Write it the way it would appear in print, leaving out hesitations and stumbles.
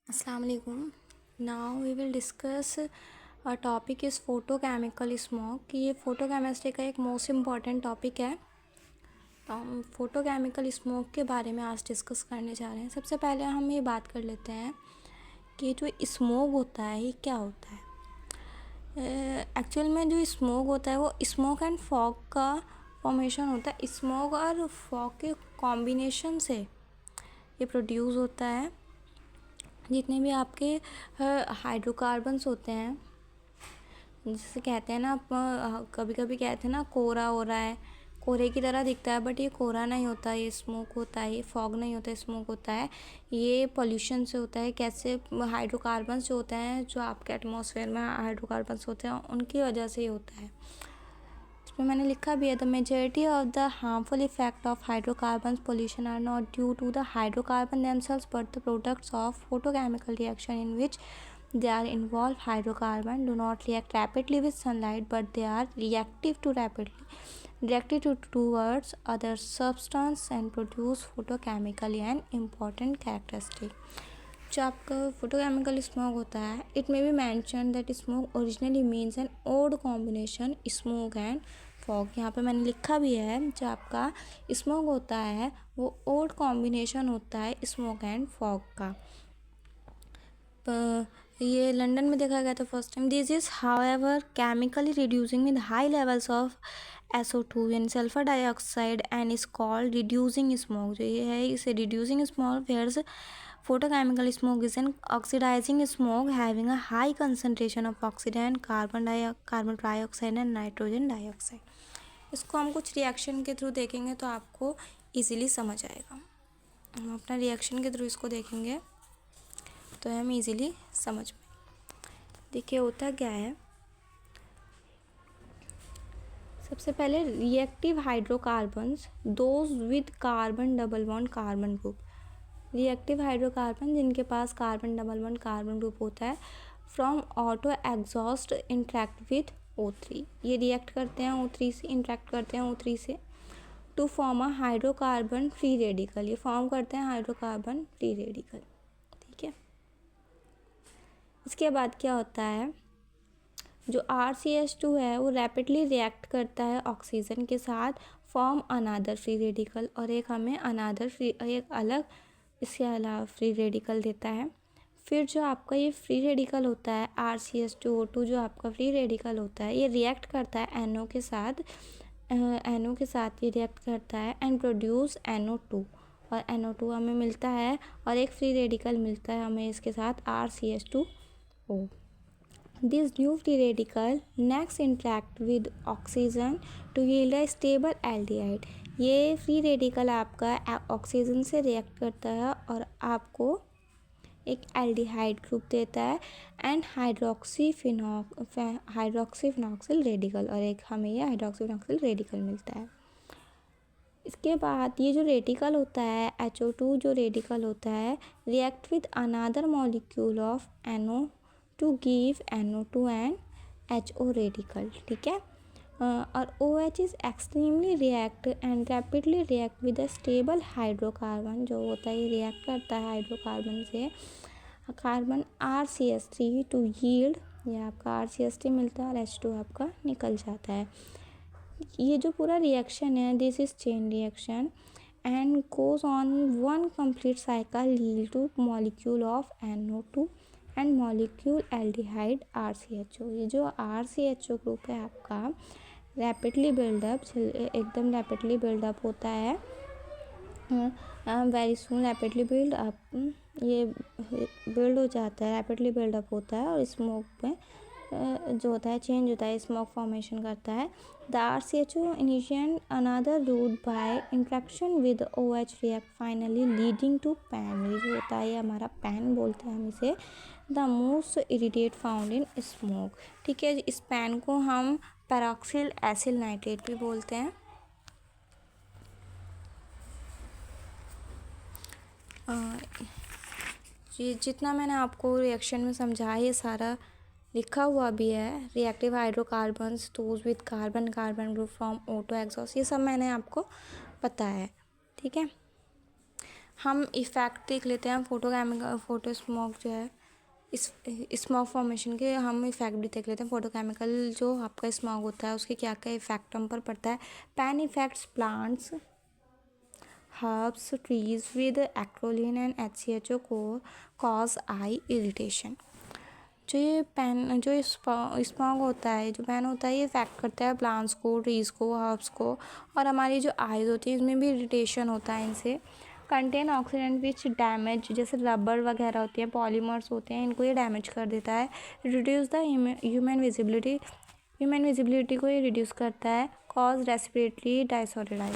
Assalamu alaikum. Now we will discuss a topic is photochemical smoke कि ये photochemistry का एक मोस्ट इम्पॉर्टेंट टॉपिक है। तो हम फोटोकेमिकल स्मोक के बारे में आज डिस्कस करने जा रहे हैं। सबसे पहले हम ये बात कर लेते हैं कि जो स्मोक होता है ये क्या होता है। एक्चुअल में जो स्मोक होता है वो स्मोक एंड फॉग का फॉर्मेशन होता है। स्मोक और फॉग के कॉम्बिनेशन से ये प्रोड्यूस होता है। जितने भी आपके हाइड्रोकार्बन्स होते हैं, जैसे कहते हैं ना, आप कभी कभी कहते हैं ना कोहरा हो रहा है, कोहरे की तरह दिखता है, बट ये कोहरा नहीं होता, ये स्मोक होता है। ये फॉग नहीं होता, स्मोक होता है। ये पोल्यूशन से होता है। कैसे? हाइड्रोकार्बन्स जो होते हैं, जो आपके एटमॉस्फेयर में हाइड्रोकार्बन्स होते हैं, उनकी वजह से ही होता है। इसमें मैंने लिखा भी है, the majority of the harmful effect of hydrocarbon pollution are not due to the hydrocarbon themselves but the products of photochemical reaction in which they are involved. Hydrocarbon do not react rapidly with sunlight, but they are reactive towards other substance and produce photochemically an important characteristic. जो आपका photochemical smoke होता है, it may be mention that smoke originally means an odd combination smoke and fog. यहाँ पे मैंने लिखा भी है, जो आपका स्मोक होता है वो ओड कॉम्बिनेशन होता है स्मोक एंड फॉग का। ये लंदन में देखा गया था first time. This is however chemically reducing with high levels of SO2 यानी sulphur dioxide and is called reducing smoke. जो ये है, इसे reducing smoke whereas photochemical smoke is an oxidizing smoke having a high concentration of oxidant, carbon dioxide and nitrogen dioxide. इसको हम कुछ reaction के through देखेंगे तो आपको इजीली समझ आएगा। हम अपना रिएक्शन के थ्रू इसको देखेंगे तो हम इजीली समझ पाएंगे। देखिए होता क्या है। सबसे पहले reactive hydrocarbons, those with carbon double bond carbon group. Reactive hydrocarbon जिनके पास carbon double bond carbon group होता है, from auto exhaust interact with O3। ये रिएक्ट करते हैं O3 से, इंट्रैक्ट करते हैं O3 से to form a hydrocarbon free radical. ये फॉर्म करते हैं हाइड्रोकार्बन फ्री रेडिकल। ठीक है। इसके बाद क्या होता है, जो RCH2 है वो रैपिडली रिएक्ट करता है ऑक्सीजन के साथ, फॉर्म अनादर फ्री रेडिकल, और एक हमें एक अलग इसके अलावा फ्री रेडिकल देता है। फिर जो आपका ये फ्री रेडिकल होता है RCH2O2, जो आपका फ्री रेडिकल होता है, ये रिएक्ट करता है NO के साथ, ये रिएक्ट करता है एंड प्रोड्यूस NO2, और NO2 हमें मिलता है और एक फ्री रेडिकल मिलता है हमें इसके साथ RCH2O। This new free radical next interact with oxygen to yield a stable aldehyde। ये फ्री रेडिकल आपका ऑक्सीजन से रिएक्ट करता है और आपको एक एल्डिहाइड ग्रुप देता है एंड हाइड्रोक्सी फिनॉक्सिल रेडिकल, और एक हमें ये हाइड्रोक्सी फिनॉक्सिल रेडिकल मिलता है। इसके बाद ये जो रेडिकल होता है HO2, जो रेडिकल होता है, react with another molecule of NO to give NO2 and HO radical. ठीक है। और OH is extremely react and rapidly react with a stable hydrocarbon. जो होता है ये रिएक्ट करता है हाइड्रोकार्बन से कार्बन RCH3 टू यील्ड, ये आपका RCH3 मिलता है और H2 आपका निकल जाता है। ये जो पूरा रिएक्शन है, this is chain reaction and goes on one complete cycle yield two molecule of NO2 and molecule aldehyde RCHO। ये जो RCHO ग्रुप है आपका रैपिडली बिल्डअप, एकदम रैपिडली बिल्डअप होता है, वेरी सून रैपिडली बिल्डअप, ये बिल्ड हो जाता है, रैपिडली बिल्डअप होता है और स्मोक में जो होता है चेंज होता है, स्मोक फॉर्मेशन करता है। The RCHO initiate another route by interaction with OH react finally leading to PAN. ये जो होता है ये हमारा पैन बोलते हैं हम इसे, the most irritate found in smoke. ठीक है। इस पैन को हम पैरोक्सिल एसिल नाइट्रेट भी बोलते हैं। ये जितना मैंने आपको रिएक्शन में समझाया ये सारा लिखा हुआ भी है। Reactive hydrocarbons, those with carbon group from auto exhaust, ये सब मैंने आपको बताया है। ठीक है। हम इफ़ेक्ट देख लेते हैं फोटो स्मोक जो है, इस स्मोक फॉर्मेशन के हम इफ़ेक्ट भी देख लेते हैं। फोटोकेमिकल जो आपका स्मोक होता है उसके क्या क्या इफ़ेक्ट हम पर पड़ता है। Pan effects plants herbs trees with acrolein and HCHO को कॉज आई इरिटेशन। जो स्मॉग होता है, जो पैन होता है, ये इफेक्ट करता है प्लांट्स को, ट्रीज़ को, हर्ब्स को, और हमारी जो आइज़ होती है इसमें भी इरिटेशन होता है इनसे। कंटेन ऑक्सीडेंट विच डैमेज, जैसे रबर वगैरह होती है, पॉलीमर्स होते हैं, इनको ये डैमेज कर देता है। रिड्यूस द ह्यूमन विजिबिलिटी को ये रिड्यूस करता है। Cause respiratory डायसऑर्डर।